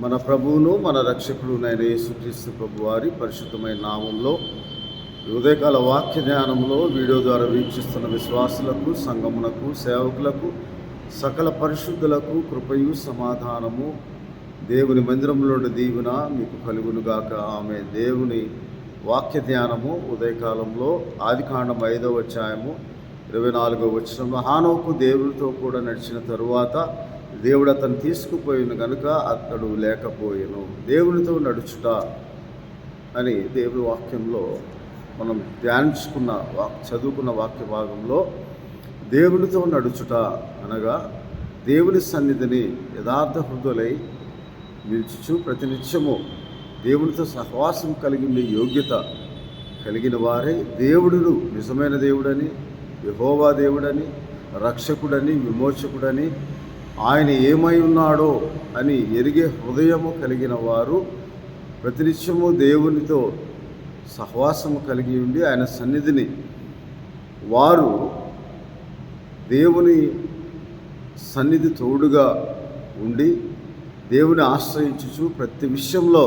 మన ప్రభువును మన రక్షకుడునైన యేసుక్రీస్తు ప్రభు వారి పరిశుద్ధమైన నామంలో ఉదయకాల వాక్య ధ్యానంలో వీడియో ద్వారా వీక్షిస్తున్న విశ్వాసులకు, సంఘమునకు, సేవకులకు, సకల పరిశుద్ధులకు కృపయు సమాధానము దేవుని మందిరంలోని దీవెన మీకు కలుగునుగాక. ఆమె దేవుని వాక్య ధ్యానము ఉదయకాలంలో ఆదికాండం 5వ అధ్యాయము 24వ వచనంలో, హానోకు దేవునితో కూడా నడిచిన తరువాత దేవుడు అతను తీసుకుపోయిన కనుక అతడు లేకపోయాను. దేవునితో నడుచుట అని దేవుని వాక్యంలో మనం ధ్యానించుకున్న చదువుకున్న వాక్య భాగంలో దేవునితో నడుచుట అనగా దేవుని సన్నిధిని యథార్థ హృదయులై నిలుచుచు ప్రతినిత్యము దేవునితో సహవాసం కలిగిన యోగ్యత కలిగిన వారే దేవుడును నిజమైన దేవుడని, యెహోవా దేవుడని, రక్షకుడని, విమోచకుడని, ఆయన ఏమై ఉన్నాడో అని ఎరిగే హృదయము కలిగిన వారు ప్రతినిత్యము దేవునితో సహవాసము కలిగి ఉండి ఆయన సన్నిధిని వారు దేవుని సన్నిధి తోడుగా ఉండి దేవుని ఆశ్రయించుచు ప్రతి విషయంలో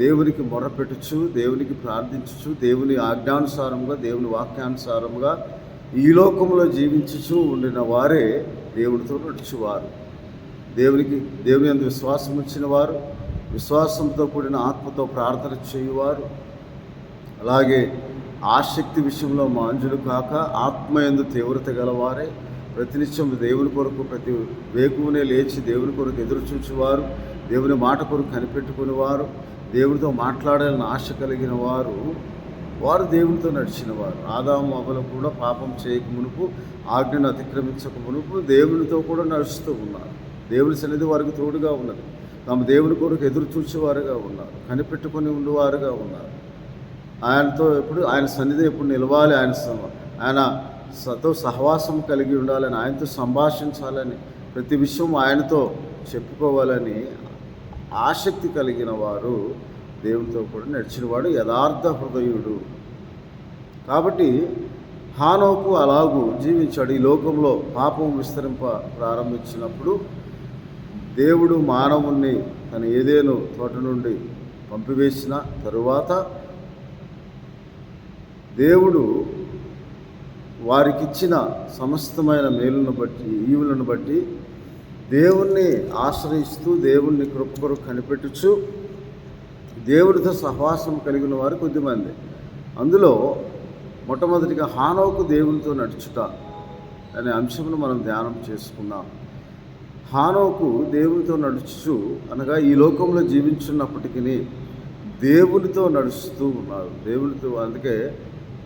దేవునికి మొరపెట్టుచు, దేవునికి ప్రార్థించుచు, దేవుని ఆజ్ఞానుసారంగా, దేవుని వాక్యానుసారంగా ఈ లోకంలో జీవించుచు ఉండిన వారే దేవునితో నడుచువారు. దేవుని యందు విశ్వాసం ఉంచిన వారు, విశ్వాసంతో కూడిన ఆత్మతో ప్రార్థన చేయువారు, అలాగే ఆసక్తి విషయంలో మాంజులు కాక ఆత్మయందు తీవ్రత గలవారే ప్రతినిత్యం దేవుని కొరకు ప్రతి వేకువనే లేచి దేవుని కొరకు ఎదురు చూచేవారు, దేవుని మాట కొరకు కనిపెట్టుకునేవారు, దేవునితో మాట్లాడాలని ఆశ కలిగిన వారు దేవునితో నడిచిన వారు. ఆదాము అవ్వలు కూడా పాపం చేయక మునుపు, ఆజ్ఞను అతిక్రమించక మునుపు దేవునితో కూడా నడుస్తూ ఉన్నారు. దేవుని సన్నిధి వారికి తోడుగా ఉన్నది. తమ దేవుని కొరకు ఎదురు చూచేవారుగా ఉన్నారు, కనిపెట్టుకొని ఉండేవారుగా ఉన్నారు. ఆయనతో ఆయన సన్నిధి ఎప్పుడు నిలవాలి, ఆయనతో సహవాసం కలిగి ఉండాలని, ఆయనతో సంభాషించాలని, ప్రతి విషయం ఆయనతో చెప్పుకోవాలని ఆసక్తి కలిగిన వారు దేవునితో కూడా నడిచినవాడు యథార్థ హృదయుడు. కాబట్టి హానోకు అలాగూ జీవించాడు. ఈ లోకంలో పాపం ప్రారంభించినప్పుడు దేవుడు మానవుణ్ణి తన ఏదేను తోట నుండి పంపివేసిన తరువాత దేవుడు వారికిచ్చిన సమస్తమైన మేలును బట్టి, ఈవులను బట్టి దేవుణ్ణి ఆశ్రయిస్తూ దేవుణ్ణి కృప కొరకు కనిపెట్టుచు దేవుడితో సహవాసం కలిగిన వారు కొద్దిమంది. అందులో మొట్టమొదటిగా హానోకు దేవునితో నడుచుట అనే అంశమును మనం ధ్యానం చేసుకున్నాం. హానోకు దేవునితో నడుచు అనగా ఈ లోకంలో జీవించున్నప్పటికీ దేవునితో నడుస్తూ ఉన్నారు. దేవునితో, అందుకే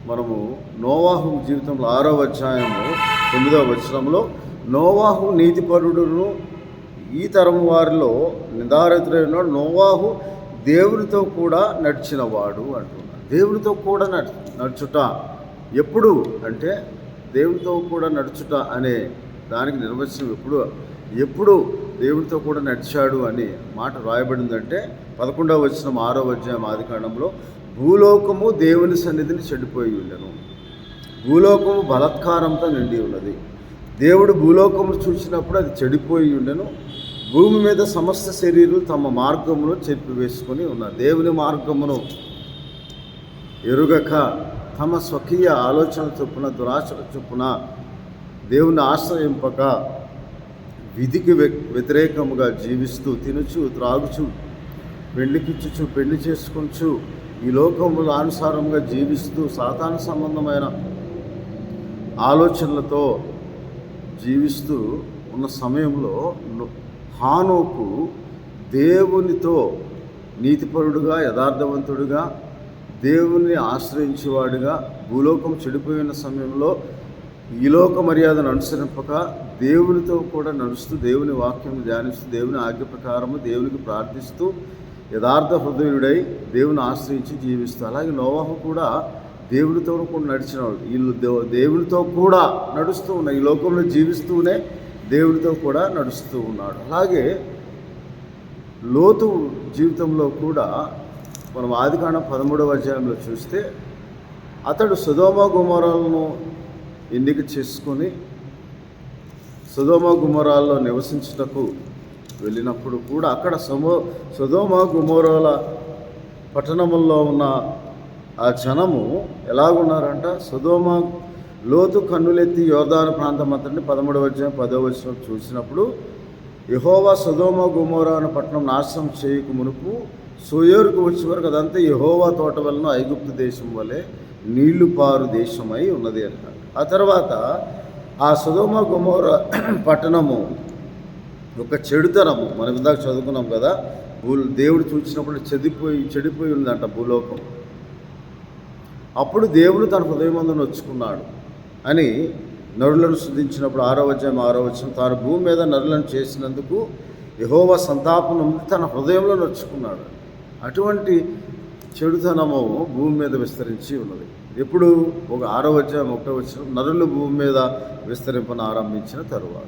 మనము నోవాహు జీవితంలో 6వ అధ్యాయము 9వ వచనంలో నోవాహు నీతిపరుడును ఈ తరం వారిలో నిదారితుడైన నోవాహు దేవునితో కూడా నడిచినవాడు అంటున్నాడు. దేవునితో కూడా నడుచుట ఎప్పుడు అంటే దేవునితో కూడా నడుచుట అనే దానికి నిర్వచనం ఎప్పుడు దేవునితో కూడా నడిచాడు అనే మాట రాయబడిందంటే 11వ వచనం 6వ అధ్యాయం ఆదికాండంలో, భూలోకము దేవుని సన్నిధిని చెడిపోయి ఉండెను, భూలోకము బలాత్కారంతో నిండి ఉన్నది. దేవుడు భూలోకము చూసినప్పుడు అది చెడిపోయి ఉండెను, భూమి మీద సమస్త శరీరులు తమ మార్గమును చెప్పివేసుకొని ఉన్నారు. దేవుని మార్గమును ఎరుగక తమ స్వకీయ ఆలోచన చొప్పున, దురాశల చొప్పున దేవుని ఆశ్రయింపక విధికి వ్యతిరేకముగా జీవిస్తూ తినుచు, త్రాగుచు, పెళ్లికిచ్చుచు, పెళ్లి చేసుకొంచు, ఈ లోకముల అనుసారంగా జీవిస్తూ సాతాను సంబంధమైన ఆలోచనలతో జీవిస్తూ ఉన్న సమయంలో హానోకు దేవునితో నీతిపరుడుగా, యథార్థవంతుడుగా, దేవుని ఆశ్రయించేవాడుగా భూలోకం చెడిపోయిన సమయంలో ఈ లోక మర్యాదను అనుసరింపక దేవునితో కూడా నడుస్తూ, దేవుని వాక్యం ధ్యానిస్తూ, దేవుని ఆజ్ఞ ప్రకారము దేవునికి ప్రార్థిస్తూ యథార్థ హృదయుడై దేవుని ఆశ్రయించి జీవిస్తూ, అలాగే నోవాహు కూడా దేవునితో కూడా నడిచినవాడు. వీళ్ళు దేవునితో కూడా నడుస్తూ ఉన్నాయి, ఈ లోకంలో జీవిస్తూనే దేవునితో కూడా నడుస్తూ ఉన్నాడు. అలాగే లోతు జీవితంలో కూడా మనం ఆదికాండం 13వ అధ్యాయంలో చూస్తే అతడు సొదొమ గొమొరాలను ఎన్నిక చేసుకొని సొదొమ గుమొరాల్లో నివసించుటకు వెళ్ళినప్పుడు కూడా అక్కడ సొదొమ గొమొర్రాల పట్టణముల్లో ఉన్న ఆ జనము ఎలాగున్నారంట, లోతు కన్నులెత్తి యోర్దాను ప్రాంతం అంతటిని 13వ అధ్యాయం 10వ వచనం చూసినప్పుడు, యెహోవా సొదొమ గొమొర్రా అనే పట్టణం నాశనం చేయక మునుపు సోయరుకు వచ్చే వరకు అదంతా యెహోవా తోట వలన ఐగుప్తు దేశం వలె నీళ్లు పారు దేశమై ఉన్నది అంటారు. ఆ తర్వాత ఆ సొదొమ గొమొర్రా పట్టణము ఒక చెడుతనము, మనం ఇందాక చదువుకున్నాం కదా, దేవుడు చూసినప్పుడు చెడిపోయి ఉందంట భూలోకం. అప్పుడు దేవుడు తన హృదయమందు నొచ్చుకున్నాడు అని నరులను స్తుతించినప్పుడు 6వ అధ్యాయం 6వ వచనం, తాను భూమి మీద నరులను చేసినందుకు యెహోవా సంతాపం నుండి తన హృదయంలో నొచ్చుకున్నాడు. అటువంటి చెడుతనము భూమి మీద విస్తరించి ఉన్నది. ఎప్పుడు? ఒక 6వ అధ్యాయం 1వ వచనం, నరులు భూమి మీద విస్తరింపను ఆరంభించిన తరువాత.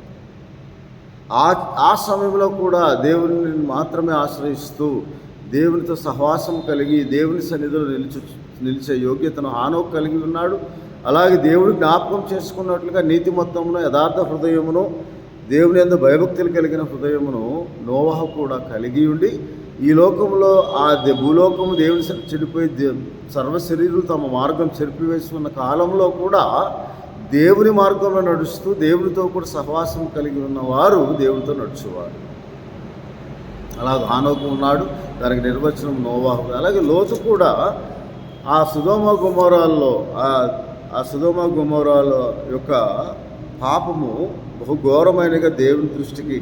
ఆ సమయంలో కూడా దేవుని మాత్రమే ఆశ్రయిస్తూ దేవునితో సహవాసం కలిగి దేవుని సన్నిధిలో నిలిచే యోగ్యతను హానోకు కలిగి ఉన్నాడు. అలాగే దేవుడు జ్ఞాపకం చేసుకున్నట్లుగా నీతి మొత్తమును యథార్థ హృదయమును దేవుని యందు భయభక్తులు కలిగిన హృదయమును నోవహు కూడా కలిగి ఉండి, ఈ లోకంలో ఆ భూలోకము దేవుని చెడిపోయి సర్వశరీరులు తమ మార్గం చెరిపివేసుకున్న కాలంలో కూడా దేవుని మార్గంలో నడుస్తూ దేవునితో కూడా సహవాసం కలిగి ఉన్నవారు దేవునితో నడుచువారు. అలాగే హానోకు ఉన్నాడు, దానికి నిర్వచనం నోవహు. అలాగే లోతు కూడా ఆ సొదొమ గొమొర్రాల యొక్క పాపము బహుఘోరమైనగా దేవుని దృష్టికి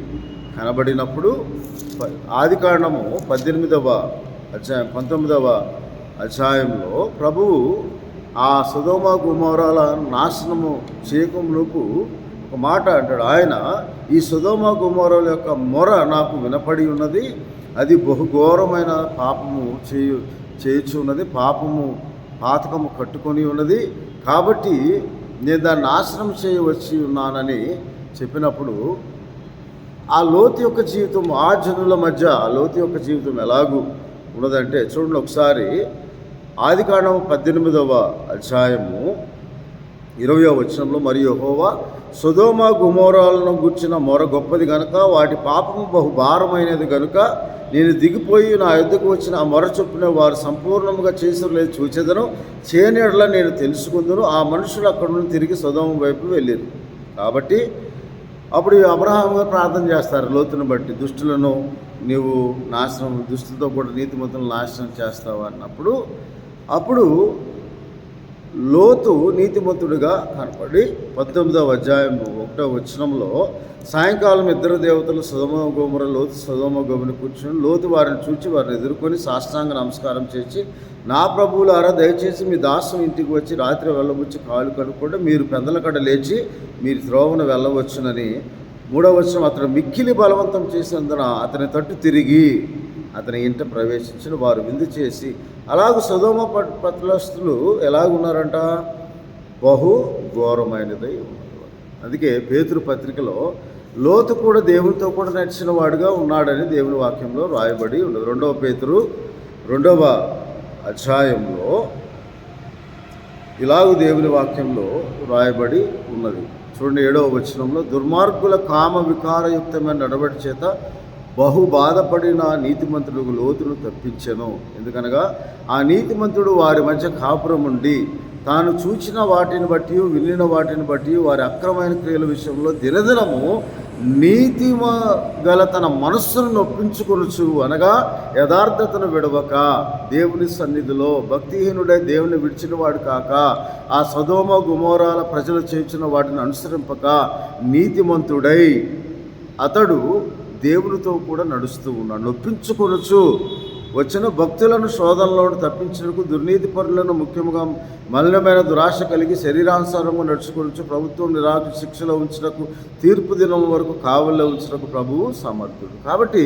కనబడినప్పుడు ఆదికాండము 18వ అధ్యాయం 19వ అధ్యాయంలో ప్రభువు ఆ సొదొమ గొమొర్రాల నాశనము చేయకమునకు ఒక మాట అంటాడు. ఆయన, ఈ సొదొమ గొమొర్రాల యొక్క మొర నాకు వినపడి ఉన్నది, అది బహుఘోరమైన పాపము చేయుచున్నది, పాతకము కట్టుకొని ఉన్నది, కాబట్టి నేను దాన్ని నాశనం చేయవచ్చి ఉన్నానని చెప్పినప్పుడు ఆ లోతు యొక్క జీవితం, ఆ జనుల మధ్య ఆ లోతు యొక్క జీవితం ఎలాగూ ఉన్నదంటే చూడండి ఒకసారి. ఆదికాండం 18వ అధ్యాయము 20వ వచనంలో, మరియు యెహోవా సొదొమ గొమొర్రాలను గూర్చిన మొర గొప్పది గనుక వాటి పాపము బహుభారమైనది గనుక నేను దిగిపోయి నా యొద్దకు వచ్చిన ఆ మొర చొప్పున వారు సంపూర్ణముగా చేసిరలేదు చూచెదను, చేయని నేను తెలుసుకుందును. ఆ మనుషులు అక్కడి నుండి తిరిగి సొదొమ వైపు వెళ్ళారు. కాబట్టి అప్పుడు అబ్రహాము గారు ప్రార్థన చేస్తారు లోతును బట్టి, దుష్టులను నీవు నాశనం, దుష్టులతో కూడా నీతిమంతులను నాశనం చేస్తావు అన్నప్పుడు, అప్పుడు లోతు నీతిమంతుడిగా కనపడి 19వ అధ్యాయం 1వ వచనంలో, సాయంకాలం ఇద్దరు దేవతలు సొదొమ గొమొర్రా లోతు సొదొమ గొమొర్రా కూర్చొని లోతు వారిని చూచి వారిని ఎదుర్కొని సాష్టాంగ నమస్కారం చేసి, నా ప్రభువులారా దయచేసి మీ దాసం ఇంటికి వచ్చి రాత్రి వెళ్ళవచ్చు, కాలు కనుక్కుంటే మీరు పెందల కడ లేచి మీరు త్రోవను వెళ్ళవచ్చునని. 3వ వచనం, అతను మిక్కిలి బలవంతం చేసినందున అతని తట్టు తిరిగి అతని ఇంట ప్రవేశించిన వారు విందు చేసి, అలాగూ సొదొమ పట్టణస్థులు ఎలాగున్నారంట, బహు ఘోరమైనదై ఉన్నారు. అందుకే పేతురు పత్రికలో లోతు కూడా దేవునితో కూడా నడిచిన వాడుగా ఉన్నాడని దేవుని వాక్యంలో రాయబడి ఉన్నది. 2వ పేతురు 2వ అధ్యాయంలో ఇలాగూ దేవుని వాక్యంలో రాయబడి ఉన్నది. చూడండి 7వ వచనంలో, దుర్మార్గుల కామ వికారయుక్తమైన నడవడి చేత బహు బాధపడిన నీతిమంతుడు లోతును తప్పించెను. ఎందుకనగా ఆ నీతిమంతుడు వారి మధ్య కాపురం ఉండి తాను చూచిన వాటిని బట్టి వినిన వాటిని బట్టి వారి అక్రమైన క్రియల విషయంలో దినదినము నీతిమ గల తన మనస్సును నొప్పించుకొనుచు, అనగా యథార్థతను విడవక దేవుని సన్నిధిలో భక్తిహీనుడై దేవుని విడిచినవాడు కాక ఆ సొదొమ గొమొర్రాల ప్రజలు చేసిన వాటిని అనుసరింపక నీతిమంతుడై అతడు దేవునితో కూడా నడుస్తూ ఉన్నాడు. నొప్పించుకొనుచు వచ్చిన భక్తులను శోధనలో తప్పించుటకు దుర్నీతి పరులను ముఖ్యంగా మలినమైన దురాశ కలిగి శరీరానుసారంగా నడుచుకొనుచు ప్రభుత్వం నిరాకు శిక్షలో ఉంచుటకు తీర్పు దినం వరకు కావల్లో ఉంచుటకు ప్రభువు సమర్థుడు. కాబట్టి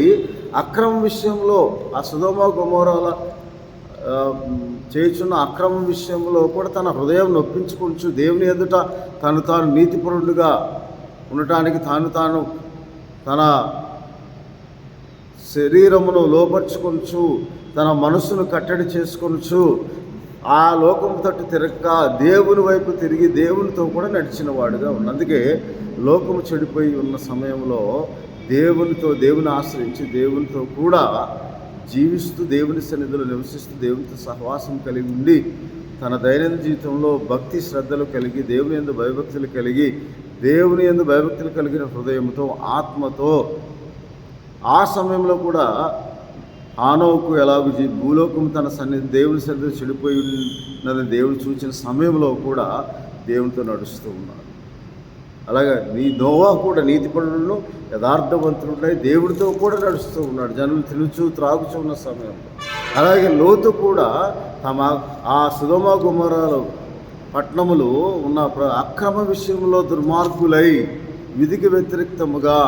అక్రమం విషయంలో ఆ సొదొమ గొమొర్రాల చేయుచున్న అక్రమం విషయంలో కూడా తన హృదయం నొప్పించుకొనుచు దేవుని ఎదుట తాను నీతిపరుడుగా ఉండటానికి తాను తన శరీరమును లోపరుచుకొనుచు తన మనసును కట్టడి చేసుకొనుచు ఆ లోకము తట్టు తిరక్క దేవుని వైపు తిరిగి దేవునితో కూడా నడిచిన వాడుగా ఉన్నాడు. అందుకే లోకము చెడిపోయి ఉన్న సమయంలో దేవుని ఆశ్రయించి దేవునితో కూడా జీవిస్తూ దేవుని సన్నిధిలో నివసిస్తూ దేవునితో సహవాసం కలిగి ఉండి తన దైనందిన జీవితంలో భక్తి శ్రద్ధలు కలిగి దేవుని యందు భయభక్తులు కలిగిన హృదయంతో ఆత్మతో ఆ సమయంలో కూడా హానోకు ఎలాగూ భూలోకం తన దేవుని సన్నిధిలో చెడిపోయి ఉన్నదని దేవుడు చూసిన సమయంలో కూడా దేవునితో నడుస్తూ ఉన్నాడు. అలాగే నోవా కూడా నీతిపరులను యథార్థవంతులుండై దేవుడితో కూడా నడుస్తూ ఉన్నాడు జనులు తినుచు త్రాగుచూ ఉన్న సమయంలో. అలాగే లోతు కూడా ఆ సొదొమ గొమొర్రా పట్టణములు ఉన్న అక్రమ విషయంలో దుర్మార్గులై విధికి వ్యతిరేక్తముగా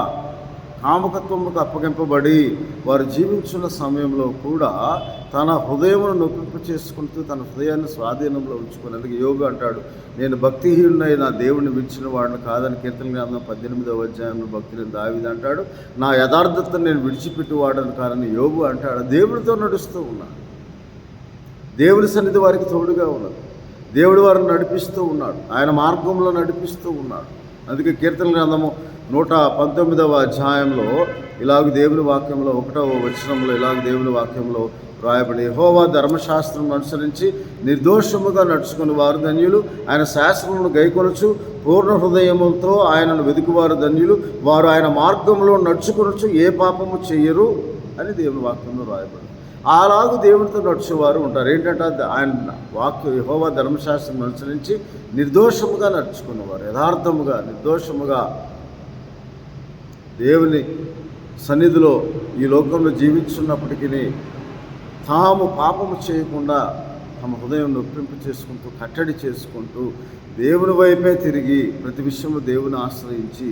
కామకత్వముకు అప్పగింపబడి వారు జీవించున్న సమయంలో కూడా తన హృదయమును నొప్పింపు చేసుకుంటూ తన హృదయాన్ని స్వాధీనంలో ఉంచుకునేందుకు యోగు అంటాడు, నేను భక్తిహీనుడై నా దేవుడిని విడిచిన వాడిని కాదని కీర్తన గ్రంథం 18వ అధ్యాయంలో భక్తుని దావీదు అంటాడు. నా యథార్థతను నేను విడిచిపెట్టువాడని కాదని యోగు అంటాడు. దేవుడితో నడుస్తూ ఉన్నాడు. దేవుని సన్నిధి వారికి తోడుగా ఉన్నది. దేవుడు వారిని నడిపిస్తూ ఉన్నాడు. ఆయన మార్గంలో నడిపిస్తూ ఉన్నాడు. అందుకే కీర్తన గ్రంథము 119వ అధ్యాయంలో ఇలాగ దేవుని వాక్యంలో 1వ వచనంలో ఇలాగ దేవుని వాక్యంలో రాయబడి, యెహోవా ధర్మశాస్త్రం అనుసరించి నిర్దోషముగా నడుచుకుని వారు ధన్యులు, ఆయన శాస్త్రమును గైకొనొచ్చు పూర్ణ హృదయములతో ఆయనను వెతుకువారు ధన్యులు, వారు ఆయన మార్గంలో నడుచుకొనొచ్చు ఏ పాపము చెయ్యరు అని దేవుని వాక్యంలో రాయబడి. అలాగూ దేవునితో నడిచేవారు ఉంటారు. ఏంటంటే ఆయన వాక్యం యెహోవా ధర్మశాస్త్రం అనుసరించి నిర్దోషముగా నడుచుకున్నవారు, యథార్థముగా నిర్దోషముగా దేవుని సన్నిధిలో ఈ లోకంలో జీవించున్నప్పటికీ తాము పాపము చేయకుండా తమ హృదయం నొప్పింపు చేసుకుంటూ కట్టడి చేసుకుంటూ దేవుని వైపే తిరిగి ప్రతి విషయంలో దేవుని ఆశ్రయించి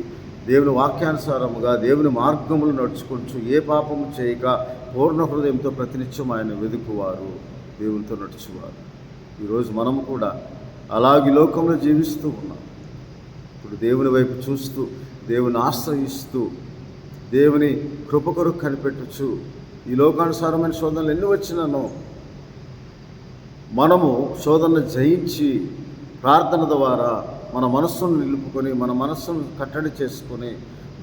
దేవుని వాక్యానుసారముగా దేవుని మార్గములు నడుచుకుంటూ ఏ పాపము చేయక పూర్ణ హృదయంతో ప్రతినిత్యం ఆయన వెదుకువారు, దేవునితో నడుచువారు. ఈరోజు మనము కూడా అలాగే లోకంలో జీవిస్తూ ఉన్నాం. ఇప్పుడు దేవుని వైపు చూస్తూ దేవుని ఆశ్రయిస్తూ దేవుని కృప కొరకు కనిపెట్టచ్చు. ఈ లోకానుసారమైన శోధనలు ఎన్ని వచ్చినానో మనము శోధనను జయించి ప్రార్థన ద్వారా మన మనస్సును నిలుపుకొని మన మనస్సును కట్టడి చేసుకొని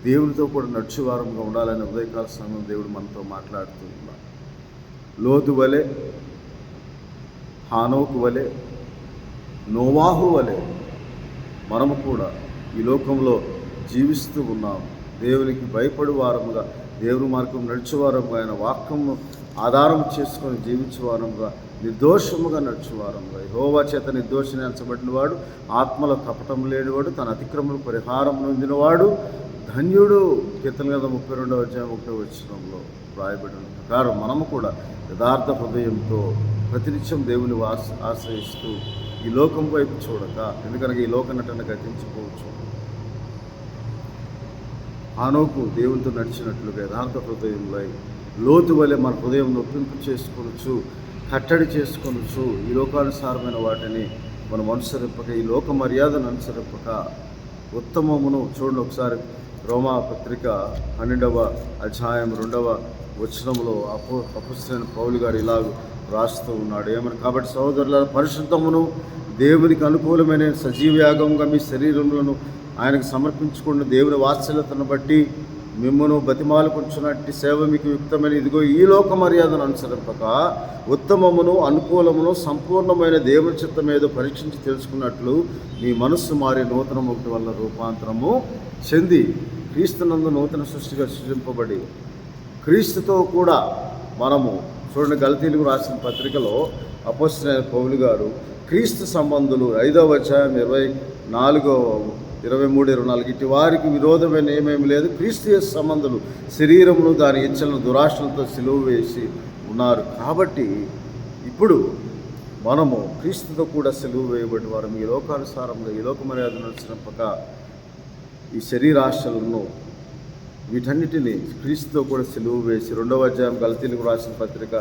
దేవునితో కూడా నడుచువారంగా ఉండాలని ఉదయకాల సమయం దేవుడు మనతో మాట్లాడుతూ ఉన్నాడు. లోతు వలె, హానోకు వలె, నోవాహు వలె మనము కూడా ఈ లోకంలో జీవిస్తూ ఉన్నాం. దేవునికి భయపడు వారముగా, దేవుని మార్గం నడిచేవారముగా, ఆయన వాక్యము ఆధారం చేసుకొని జీవించేవారముగా, నిర్దోషముగా నడిచేవారముగా, యెహోవా చేత నిర్దోషిని ఎంచబడిన వాడు, ఆత్మలో కపటం లేనివాడు, తన అతిక్రమణ పరిహారం నొందినవాడు ధన్యుడు. కీర్తన గ్రంథం 32వ అధ్యాయం 1వ వచనంలో రాయబడిన ప్రకారం మనము కూడా యథార్థ హృదయంతో ప్రతినిత్యం దేవుని ఆశ్రయిస్తూ ఈ లోకం వైపు చూడక, ఎందుకనగా ఈ లోక నటన గతించిపోవచ్చు. హానోకు దేవునితో నడిచినట్లుగా యథార్థ హృదయంలో లోతు వలె మన హృదయం నొప్పింపు చేసుకోవచ్చు, కట్టడి చేసుకోవచ్చు. ఈ లోకానుసారమైన వాటిని మనం అనుసరింపక, ఈ లోక మర్యాదను అనుసరింపక ఉత్తమమును చూడండి. ఒకసారి రోమా పత్రిక 12వ అధ్యాయం 2వ వచనంలో అపొస్తలుడైన పౌలు గారు ఇలాగ రాస్తూ ఉన్నాడు. ఏమని, కాబట్టి సహోదరుల పరిశుద్ధమును దేవునికి అనుకూలమైన సజీవయాగంగా మీ శరీరములను ఆయనకు సమర్పించుకున్న దేవుని వాత్సల్యతను బట్టి మిమ్మును బతిమాలుకొంచున్నట్టి సేవ మీకు యుక్తమైన ఇదిగో ఈ లోక మర్యాదను అనుసరింపక ఉత్తమమును అనుకూలమును సంపూర్ణమైన దేవుని చిత్తం ఏదో పరీక్షించి తెలుసుకున్నట్లు మీ మనస్సు మారి నూతన ఒకటి వల్ల రూపాంతరము చెంది క్రీస్తునందు నూతన సృష్టిగా సృజింపబడి క్రీస్తుతో కూడా మనము చూడండి. గలతీయులకు రాసిన పత్రికలో అపొస్తలుడైన పౌలు గారు క్రీస్తు సంబంధులు 5వ అధ్యాయం 23-24 ఇటు వారికి విరోధమైన ఏమేమి లేదు, క్రీస్తు యేసు సంబంధులు శరీరమును దాని ఇచ్చలను దురాశలతో సిలువ వేసి ఉన్నారు. కాబట్టి ఇప్పుడు మనము క్రీస్తుతో కూడా సిలువ వేయబడి వారు ఈ లోకానుసారంగా ఈ లోక మర్యాదను అనుసరింపక ఈ శరీరాశలను వీటన్నిటిని క్రీస్తుతో కూడా సిలువ వేసి 2వ అధ్యాయం గలతీయులకు రాసిన పత్రిక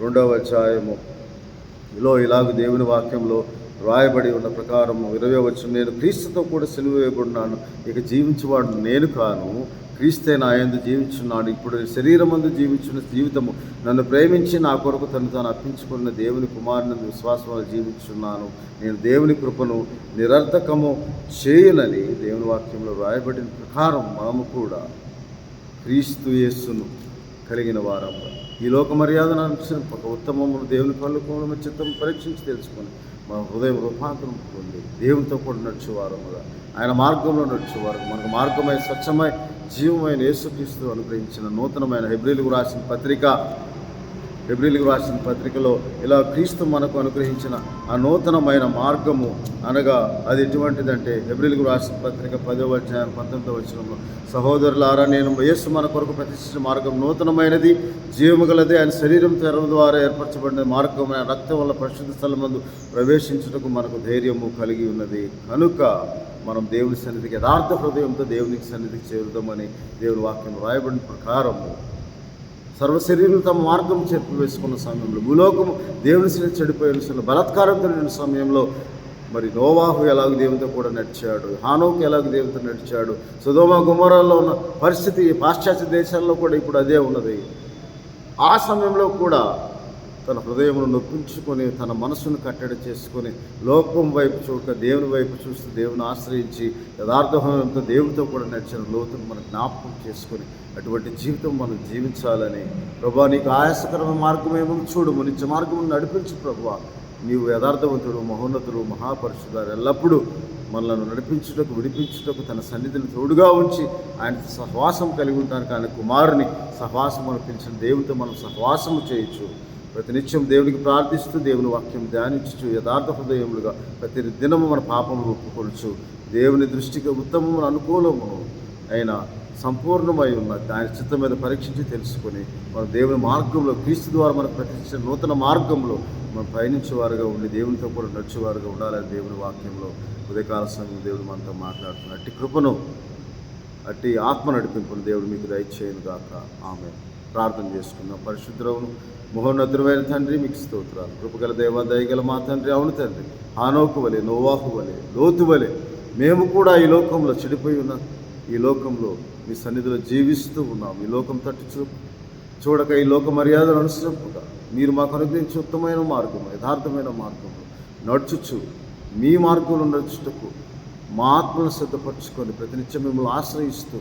2వ అధ్యాయములో ఇలాగ దేవుని వాక్యంలో రాయబడి ఉన్న ప్రకారము 20వ వచనం, నేను క్రీస్తుతో కూడా సిలువ వేయబడినాను, ఇక జీవించేవాడు నేను కాను, క్రీస్తే నా యందు జీవించున్నాడు. ఇప్పుడు శరీరమందు జీవించిన జీవితము నన్ను ప్రేమించి నా కొరకు తాను అర్పించుకున్న దేవుని కుమారుని విశ్వాసంలో జీవించున్నాను. నేను దేవుని కృపను నిరర్థకము చేయనని దేవుని వాక్యంలో రాయబడిన ప్రకారం మనము కూడా క్రీస్తు యేసును కలిగిన వారము. ఈ లోక మర్యాదను అనుసరింపక ఉత్తమమును దేవుని కళ్ళుకోవడం చిత్తం పరీక్షించి తెలుసుకొని మన హృదయం రూపాంతరం పొంది దేవునితో కూడా నడిచేవారముగా, ఆయన మార్గంలో నడిచేవారు. మనకు మార్గమై స్వచ్ఛమై జీవమైన యేసుక్రీస్తు అనుగ్రహించిన నూతనమైన హెబ్రీలకు రాసిన పత్రికలో ఇలా క్రీస్తు మనకు అనుగ్రహించిన ఆ నూతనమైన మార్గము అనగా అది ఎటువంటిదంటే, హెబ్రీలకు రాసిన పత్రిక 10వ అధ్యాయం 19వ వచనంలో, సహోదరులారా, నేను యేసు మన కొరకు ప్రతిష్ఠించిన మార్గం నూతనమైనది, జీవము గలదే, ఆయన శరీరం తెరవ ద్వారా ఏర్పరచబడిన మార్గం, రక్తం వల్ల పరిశుద్ధ స్థలమందు ప్రవేశించుటకు మనకు ధైర్యము కలిగి ఉన్నది. కనుక మనం దేవుని సన్నిధికి యథార్థ హృదయంతో దేవునికి సన్నిధికి చేరుదామని దేవుని వాక్యం రాయబడిన ప్రకారము సర్వశరీరులు తమ మార్గం వేసుకున్న సమయంలో, భూలోకము దేవుని సన్నిధి చెడిపోయిన బలాత్కారం కలిగిన సమయంలో మరి నోవాహు ఎలాగ దేవునితో కూడా నడిచాడు, హానోకు ఎలాగ దేవునితో నడిచాడు, సొదొమ గొమొర్రాలో ఉన్న పరిస్థితి పాశ్చాత్య దేశాల్లో కూడా ఇప్పుడు అదే ఉన్నది. ఆ సమయంలో కూడా తన హృదయమును నొప్పించుకొని తన మనసును కట్టడి చేసుకొని లోకం వైపు చూడక దేవుని వైపు చూస్తూ దేవుని ఆశ్రయించి యథార్థంతో దేవునితో కూడా నడిచిన లోతును మనం జ్ఞాపకం చేసుకొని అటువంటి జీవితం మనం జీవించాలని, ప్రభువా నీకు ఆయాసకరమైన మార్గం ఏమో చూడము, నిత్య మార్గం నడిపించు ప్రభువా, నీవు యథార్థవంతుడు, మహోన్నతుడు, మహాపరిశుద్ధుడు, ఎల్లప్పుడూ మనలను నడిపించుటకు విడిపించుటకు తన సన్నిధిని తోడుగా ఉంచి ఆయన సహవాసం కలిగి ఉండడానికి ఆయన కుమారుని సహవాసం అనిపించిన దేవునితో మనం సహవాసము చేయొచ్చు. ప్రతినిత్యం దేవునికి ప్రార్థిస్తూ దేవుని వాక్యం ధ్యానించు యథార్థ హృదయములుగా ప్రతి దినము మన పాపములు ఒప్పుకొనచ్చు. దేవుని దృష్టికి ఉత్తమమును అనుకూలమును అయినా సంపూర్ణమై ఉన్న ఆయన చిత్తం మీద పరీక్షించి తెలుసుకొని మన దేవుని మార్గంలో క్రీస్తు ద్వారా మనకు ప్రతిష్ఠించిన నూతన మార్గంలో మనం పయనించేవారుగా ఉండి దేవునితో కూడా నడిచేవారుగా ఉండాలని దేవుని వాక్యంలో ఉదయకాల సమయం దేవుడు మనతో మాట్లాడుతున్న అట్టి కృపను, అట్టి ఆత్మ నడిపింపును దేవుడు మీకు దయచేయను గాక. ఆమె ప్రార్థన చేసుకుందాం. పరిశుద్ధుడవును మహోన్నతుడైన తండ్రి, మీకు స్తోత్రాలు. కృపగల దేవ, దయగల మా తండ్రి, అవును తండ్రి, హానోకు వలె, నోవాహు వలె, లోతు వలె మేము కూడా ఈ లోకంలో చెడిపోయి ఉన్న ఈ లోకంలో మీ సన్నిధిలో జీవిస్తూ ఉన్నాం. ఈ లోకం తట్టు చూడక ఈ లోక మర్యాదను అనుసరింపుగా మీరు మాకు అనుగ్రహించి ఉత్తమైన మార్గం, యథార్థమైన మార్గంలో నడుచుచు మీ మార్గంలో నడుచుటకు మా ఆత్మను సిద్ధపరచుకొని ప్రతినిత్యం మిమ్మల్ని ఆశ్రయిస్తూ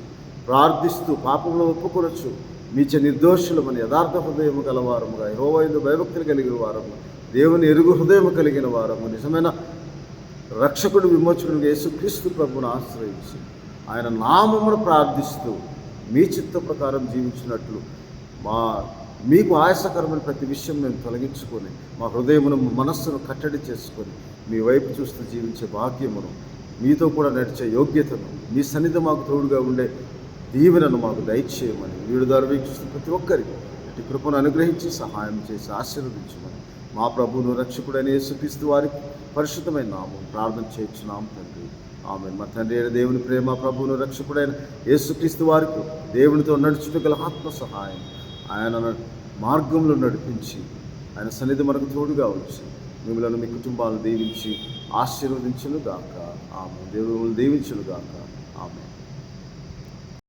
ప్రార్థిస్తూ పాపంలో ఒప్పుకొనొచ్చు మీచ నిర్దోషులమని యథార్థ హృదయము గలవారముగా, యెహోవా యందు భయభక్తులు కలిగిన వారము, దేవుని ఎరుగు హృదయము కలిగిన వారము, నిజమైన రక్షకుడు విమోచకుడు యేసుక్రీస్తు ప్రభువును ఆశ్రయించి ఆయన నామమును ప్రార్థిస్తూ మీ చిత్త ప్రకారం జీవించినట్లు మీకు ఆయాసకరమైన ప్రతి విషయం మేము తొలగించుకొని మా హృదయమును మనస్సును కట్టడి చేసుకొని మీ వైపు చూస్తూ జీవించే భాగ్యమును, మీతో కూడా నడిచే యోగ్యతను, మీ సన్నిధి మాకు తోడుగా ఉండే దీవెనను మాకు దయచేయమని వీడి ద్వారా వీక్షిస్తున్న ప్రతి ఒక్కరికి ఇటు కృపను అనుగ్రహించి సహాయం చేసి ఆశీర్వదించమని మా ప్రభువును రక్షకుడైన యేసుక్రీస్తు వారికి పరిశుద్ధమైన నామం ప్రార్థన చేయించున్నాం తండ్రి. ఆమె. మా తండ్రి అయిన దేవుని ప్రేమ, ప్రభువును రక్షకుడైన యేసుక్రీస్తు వారికి దేవునితో నడుచుటగల ఆత్మ సహాయం, ఆయన మార్గంలో నడిపించి ఆయన సన్నిధి మనకు తోడుగా ఉంచి మిమ్మల్ని మీ కుటుంబాలను దీవించి ఆశీర్వదించును గాక. ఆమె. దేవుని దీవించును గాక. ఆమె.